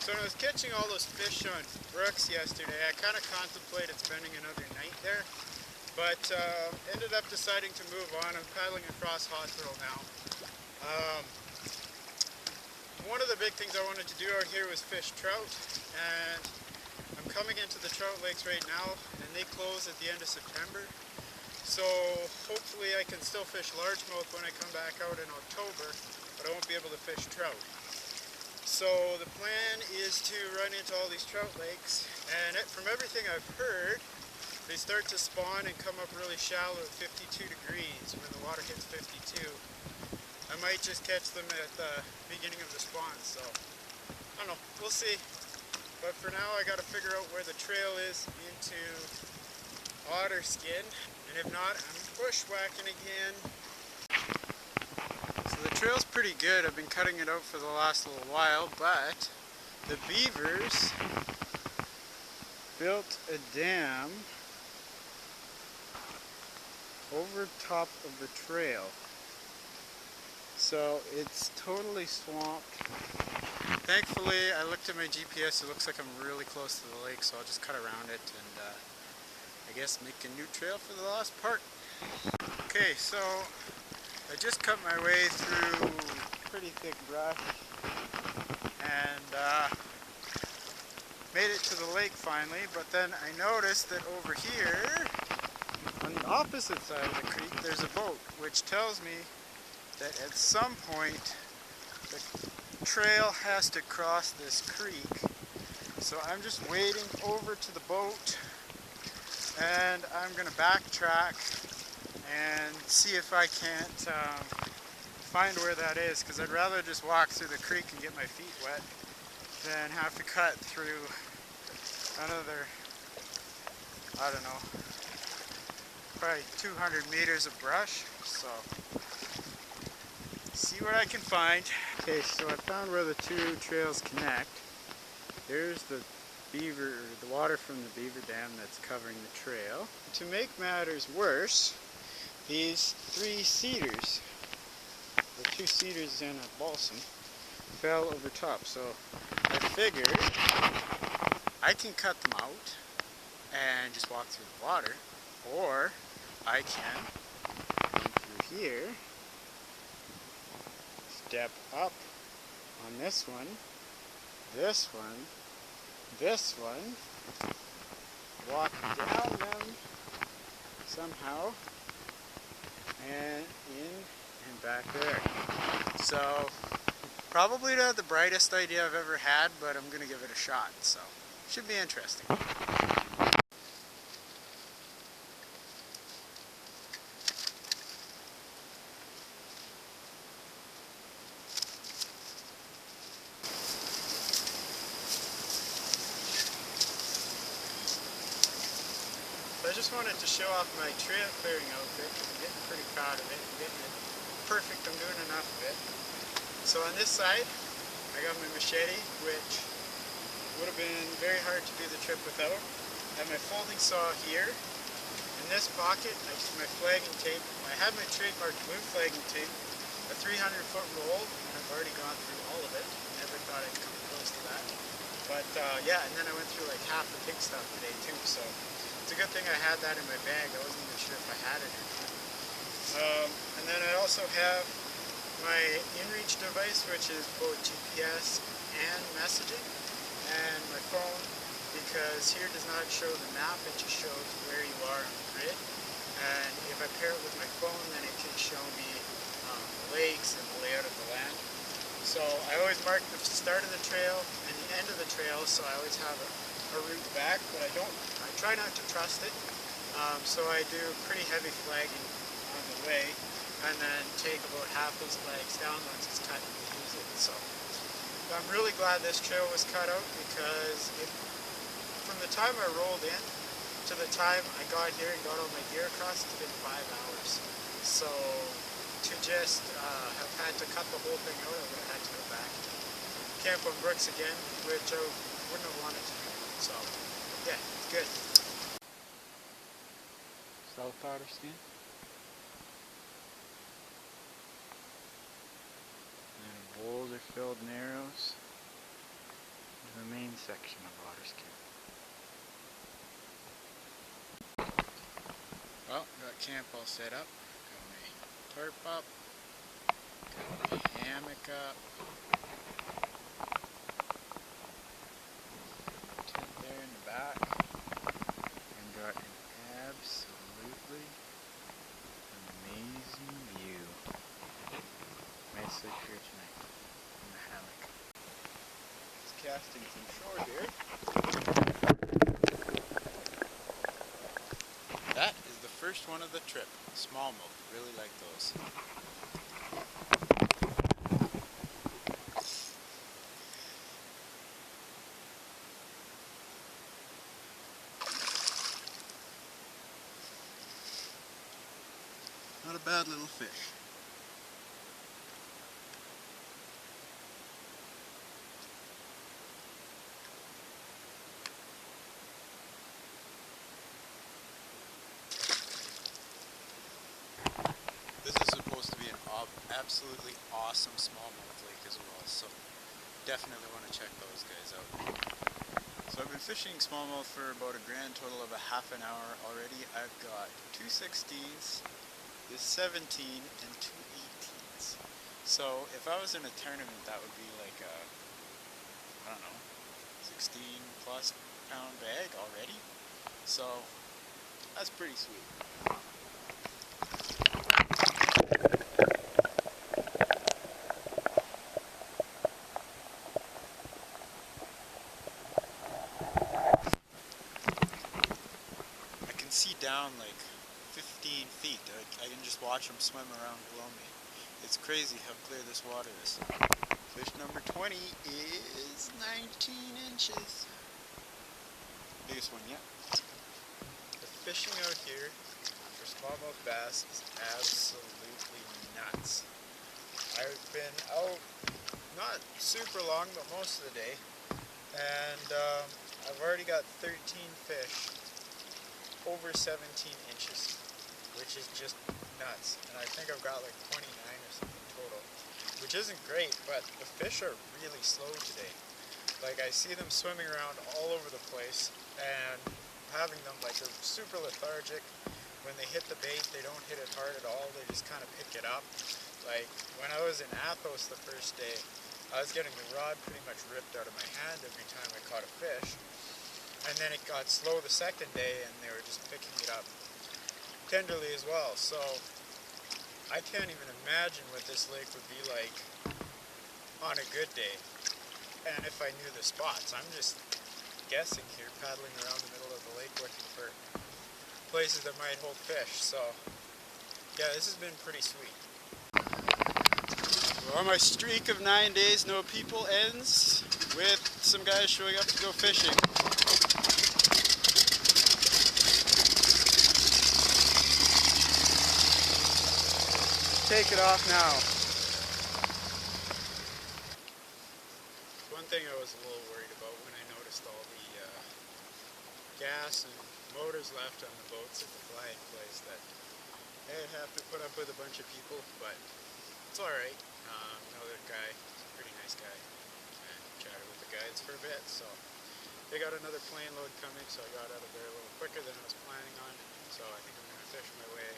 So when I was catching all those fish on Brooks yesterday, I kind of contemplated spending another night there, but ended up deciding to move on. I'm paddling across Hospital now. One of the big things I wanted to do out here was fish trout, and I'm coming into the trout lakes right now, and they close at the end of September. So hopefully I can still fish largemouth when I come back out in October, but I won't be able to fish trout. So the plan is to run into all these trout lakes, and from everything I've heard, they start to spawn and come up really shallow at 52 degrees when the water hits 52. I might just catch them at the beginning of the spawn, so I don't know, we'll see. But for now I gotta figure out where the trail is into otter skin, and if not, I'm bushwhacking again. So the trail's pretty good. I've been cutting it out for the last little while, but the beavers built a dam over top of the trail. So it's totally swamped. Thankfully, I looked at my GPS, it looks like I'm really close to the lake, so I'll just cut around it and I guess make a new trail for the last part. Okay, so I just cut my way through pretty thick brush and made it to the lake finally, but then I noticed that over here, on the opposite side of the creek, there's a boat, which tells me that at some point the trail has to cross this creek. So I'm just wading over to the boat, and I'm going to backtrack and see if I can't find where that is, because I'd rather just walk through the creek and get my feet wet than have to cut through another, I don't know, probably 200 meters of brush. So see what I can find. Okay, so I found where the two trails connect. There's the water from the beaver dam that's covering the trail. To make matters worse, these three cedars, the two cedars and a balsam, fell over top. So I figured I can cut them out and just walk through the water, or I can come through here, step up on this one, this one, this one, walk down them somehow, and in and back there. So probably not the brightest idea I've ever had, but I'm going to give it a shot, so should be interesting. I just wanted to show off my trail clearing outfit. I'm getting pretty proud of it. I'm getting it perfect. I'm doing enough of it. So on this side, I got my machete, which would have been very hard to do the trip without. I have my folding saw here. In this pocket, I use my flagging tape. I have my trademark blue flagging tape, a 300-foot roll, and I've already gone through all of it. Never thought I'd come close to that. But yeah, and then I went through like half the pig stuff today too, so it's a good thing I had that in my bag. I wasn't even sure if I had it or not. And then I also have my inReach device, which is both GPS and messaging, and my phone, because here does not show the map, it just shows where you are on the grid. And if I pair it with my phone, then it can show me the lakes and the layout of the land. So I always mark the start of the trail and the end of the trail, so I always have a route back, but I try not to trust it. So I do pretty heavy flagging on the way, and then take about half those flags down once it's cut and use it. So I'm really glad this trail was cut out, because from the time I rolled in to the time I got here and got all my gear across, it's been 5 hours. So to just have had to cut the whole thing out, I would have had to go back to camp on Brooks again, which I wouldn't have wanted to do. So yeah, it's good. South otter skin. And boulder-filled narrows. the main section of water skiing. Well, got camp all set up. Got my tarp up. Got my hammock up. Tent there in the back. And got an absolutely amazing view. Might sleep here tonight in the hammock. Just casting some shore here. That is the first one of the trip. Smallmouth, really like those. Not a bad little fish. This is supposed to be an absolutely awesome smallmouth lake as well, so definitely want to check those guys out. So I've been fishing smallmouth for about a grand total of a half an hour already. I've got 2 16s, this 17, and 2 18s. So if I was in a tournament, that would be like a, I don't know, 16 plus pound bag already. So that's pretty sweet. See down like 15 feet. I can just watch them swim around below me. It's crazy how clear this water is. Fish number 20 is 19 inches. Biggest one yet. The fishing out here for smallmouth bass is absolutely nuts. I've been out not super long, but most of the day, and I've already got 13 fish over 17 inches, which is just nuts. And I think I've got like 29 or something total, which isn't great, but the fish are really slow today. Like, I see them swimming around all over the place, and having them, like, they're super lethargic. When they hit the bait, they don't hit it hard at all, they just kind of pick it up. Like, when I was in Athos the first day, I was getting the rod pretty much ripped out of my hand every time I caught a fish. And then it got slow the second day, and they were just picking it up tenderly as well. So I can't even imagine what this lake would be like on a good day. And if I knew the spots, I'm just guessing here, paddling around the middle of the lake looking for places that might hold fish. So yeah, this has been pretty sweet. Well, my streak of 9 days no people ends with some guys showing up to go fishing. Take it off now. One thing I was a little worried about when I noticed all the gas and motors left on the boats at the flying place, that I'd have to put up with a bunch of people, but it's alright. Another guy, he's a pretty nice guy, and chatted with the guides for a bit, so they got another plane load coming, so I got out of there a little quicker than I was planning on, so I think I'm going to fish my way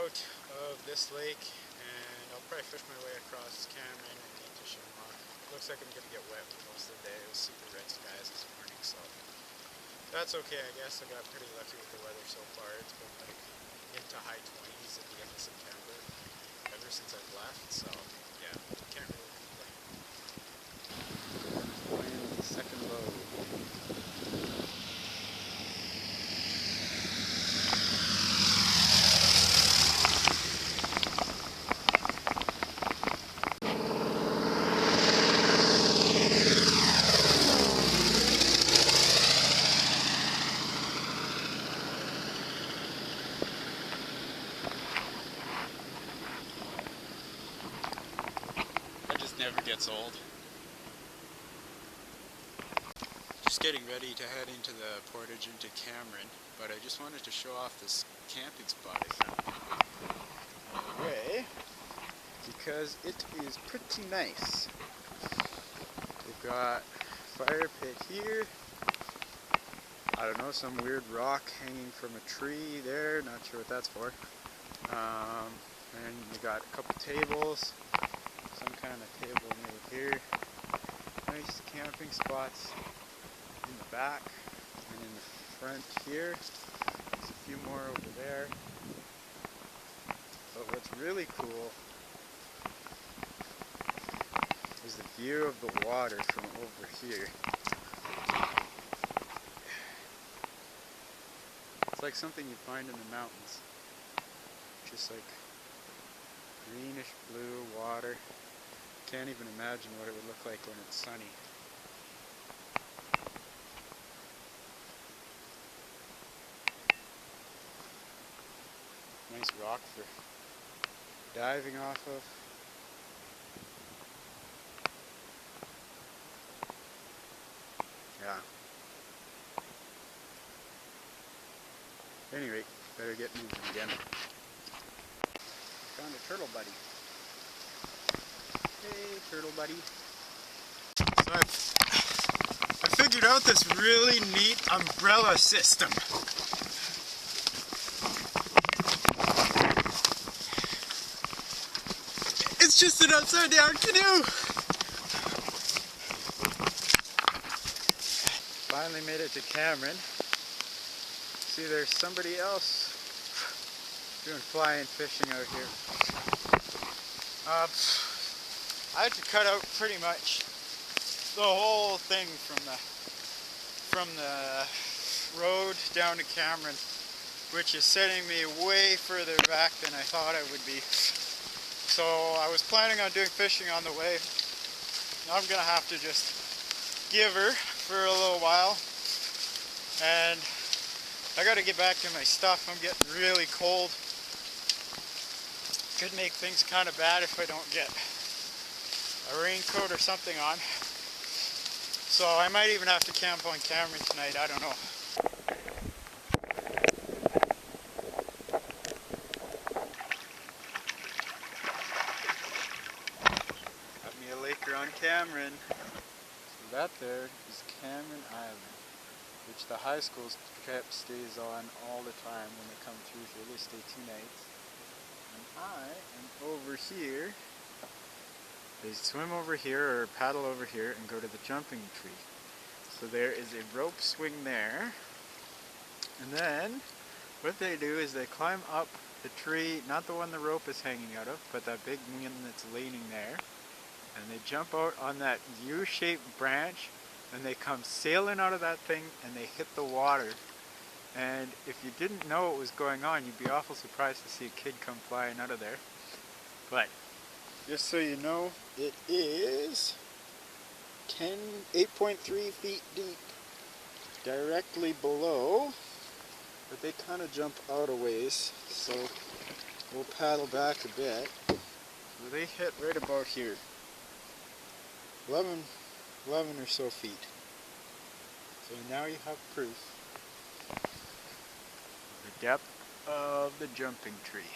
out of this lake, and I'll probably fish my way across Cameron and into Shamrock. Looks like I'm going to get wet for most of the day. It was super red skies this morning, so that's okay, I guess. I got pretty lucky with the weather so far. It's been like into high 20s at the end of September ever since I've left, so yeah, can't really complain. Finally, second load. Never gets old. Just getting ready to head into the portage into Cameron, but I just wanted to show off this camping spot I found anyway, because it is pretty nice. They've got fire pit here. I don't know, some weird rock hanging from a tree there, not sure what that's for. And you got a couple tables, some kind of table made here. Nice camping spots in the back and in the front here. There's a few more over there. But what's really cool is the view of the water from over here. It's like something you find in the mountains. Just like greenish blue water. Can't even imagine what it would look like when it's sunny. Nice rock for diving off of. Yeah. Anyway, better get moving again. Found a turtle buddy. Hey, turtle buddy. So I figured out this really neat umbrella system. It's just an upside down canoe. Finally made it to Cameron. See, there's somebody else doing fly-in fishing out here. I had to cut out pretty much the whole thing from the road down to Cameron, which is setting me way further back than I thought I would be. So I was planning on doing fishing on the way. Now I'm gonna have to just give her for a little while, and I gotta get back to my stuff. I'm getting really cold. Could make things kind of bad if I don't get a raincoat or something on. So I might even have to camp on Cameron tonight, I don't know. Got me a laker on Cameron. So that there is Cameron Island, which the high school prep stays on all the time when they come through here. They stay 2 nights. And I am over here. They swim over here or paddle over here and go to the jumping tree. So there is a rope swing there. And then what they do is they climb up the tree, not the one the rope is hanging out of, but that big one that's leaning there. And they jump out on that U-shaped branch and they come sailing out of that thing and they hit the water. And if you didn't know what was going on, you'd be awful surprised to see a kid come flying out of there. But just so you know, it is 8.3 feet deep directly below, but they kind of jump out a ways, so we'll paddle back a bit. So they hit right about here, 11 or so feet. So now you have proof of the depth of the jumping tree.